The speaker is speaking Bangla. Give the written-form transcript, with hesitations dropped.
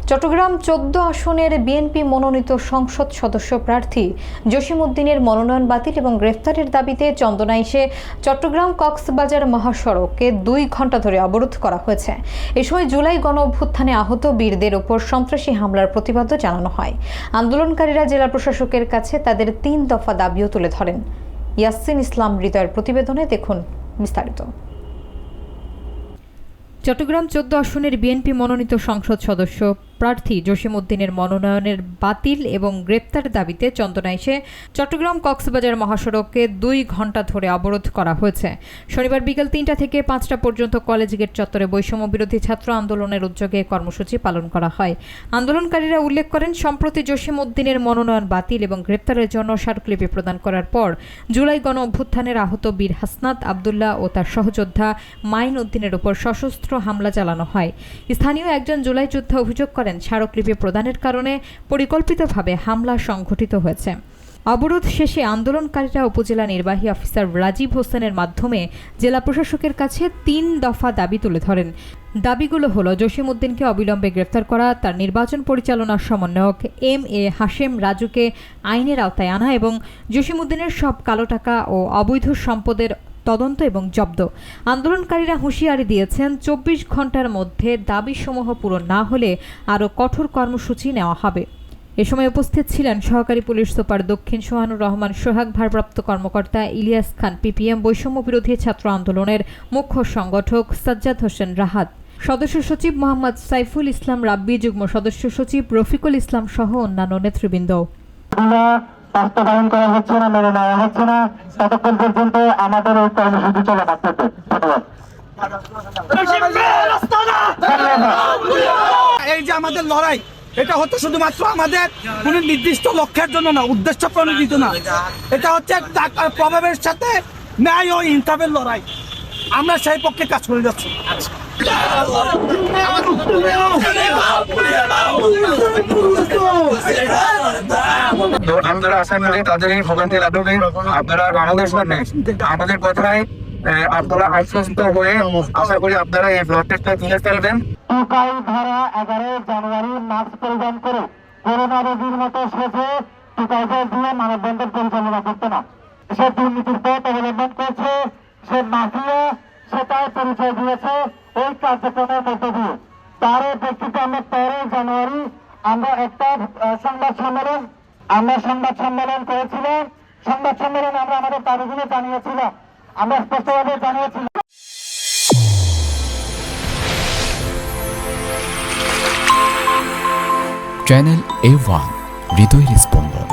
চট্টগ্রাম 14 আসনের বিএনপি মনোনীত সংসদ সদস্য প্রার্থী জসিমউদ্দিনের মনোনয়ন বাতিল এবং গ্রেফতারের দাবিতে চন্দনাইশে চট্টগ্রাম কক্সবাজার মহাসড়কে 2 ঘণ্টা ধরে অবরোধ করা হয়েছে। এ সময় জুলাই গণঅভ্যুত্থানে আহত বীরদের উপর সন্ত্রাসী হামলার প্রতিবাদও জানানো হয়। আন্দোলনকারীরা জেলা প্রশাসকের কাছে তাদের 3 দফা দাবিও তুলে ধরেন। ইয়াসিন ইসলাম হৃদয়ের প্রতিবেদনে দেখুন বিস্তারিত। চট্টগ্রাম 14 আসনের বিএনপি মনোনীত সংসদ সদস্য প্রার্থী জসিমউদ্দিনের মনোনয়নের বাতিল এবং গ্রেপ্তারের দাবিতে চন্দনাইশে চট্টগ্রাম কক্সবাজার মহাসড়কে 2 ঘণ্টা ধরে অবরোধ করা হয়েছে। শনিবার বিকেল 3টা থেকে 5টা পর্যন্ত কলেজ গেট চত্বরে বৈষম্য বিরোধী ছাত্র আন্দোলনের উদ্যোগে কর্মসূচি পালন করা হয়। আন্দোলনকারীরা উল্লেখ করেন, সম্প্রতি জসিমউদ্দিনের মনোনয়ন বাতিল এবং গ্রেপ্তারের জন্য স্মারকলিপি প্রদান করার পর জুলাই গণ অভ্যুত্থানের আহত বীর হাসনাত আবদুল্লাহ ও তার সহযোদ্ধা মাইন উদ্দিনের উপর সশস্ত্র হামলা চালানো হয়। স্থানীয় একজন জুলাই যোদ্ধা অভিযোগ করেন, স্মারকলিপি প্রদানের কারণে পরিকল্পিতভাবে হামলা সংঘটিত হয়েছে। অবরোধ শেষে আন্দোলনকারীরা উপজেলা নির্বাহী অফিসার রাজীব হোসেনের মাধ্যমে জেলা প্রশাসকের কাছে 3 দফা দাবি তুলে ধরেন। দাবিগুলো হলো জসিমউদ্দিনকে অবিলম্বে গ্রেফতার করা, তার নির্বাচন পরিচালনার সমন্বয়ক এম.এ. হাশেম রাজুকে আইনের আওতায় আনা এবং জসিমউদ্দিনের সব কালো টাকা ও অবৈধ সম্পদের তদন্ত এবং জব্দ। আন্দোলনকারীরা হুঁশিয়ারি দিয়েছেন, 24 ঘণ্টার মধ্যে দাবিসমূহ পূরণ না হলে আরও কঠোর কর্মসূচি নেওয়া হবে। এ সময় উপস্থিত ছিলেন সহকারী পুলিশ সুপার দক্ষিণ সোহানুর রহমান সোহাগ, ভারপ্রাপ্ত কর্মকর্তা ইলিয়াস খান পিপিএম, বৈষম্য বিরোধী ছাত্র আন্দোলনের মুখ্য সংগঠক সাজ্জাদ হোসেন রাহাত, সদস্য সচিব মোহাম্মদ সাইফুল ইসলাম রাব্বি, যুগ্ম সদস্য সচিব রফিকুল ইসলাম সহ অন্যান্য নেতৃবৃন্দ। বাস্তবায়ন করা হচ্ছে না, মেনে নেওয়া হচ্ছে না, ততক্ষণ পর্যন্ত আমাদের এই কর্মসূচি চলে থাকতে। এই যে আমাদের লড়াই, এটা হচ্ছে শুধুমাত্র আমাদের কোন নির্দিষ্ট লক্ষ্যের জন্য না, উদ্দেশ্য প্রণোদিত না, এটা হচ্ছে টাকার প্রভাবের সাথে ন্যায় ও ইনসাফের লড়াই। আমরা সেই পক্ষে কাজ করে যাচ্ছি। আপনারা আশা করি তাদের এই ভোগান্তি লাঘবে আপনারা আমাদের কথায় আপনারা আশ্বস্ত হয়ে আশা করি আপনারা এই ব্লড টেস্টটা তুলে ফেলবেন। টোকাই ধারা 11 জানুয়ারি মাস্ক পরিধান করে করোনা রোগীর মতো সেজে টোকাই দিয়ে মানববন্ধন পরিচালনা করতে না। সে দুর্নীতির পথ অবলম্বন করছে, সে মাফিয়া, সেটাই পরিচয় দিয়েছে ওই কার্যক্রমের মধ্য দিয়ে। তারও প্রেক্ষিতে আমরা 13 জানুয়ারি আমরা একটা সংবাদ সম্মেলন করেছিলাম। সংবাদ সম্মেলনে আমরা আমাদের দাবিগুলো জানিয়েছিলাম, আমরা স্পষ্টভাবে জানিয়েছিলাম। চ্যানেল A1 হৃদয়ের স্পন্দন।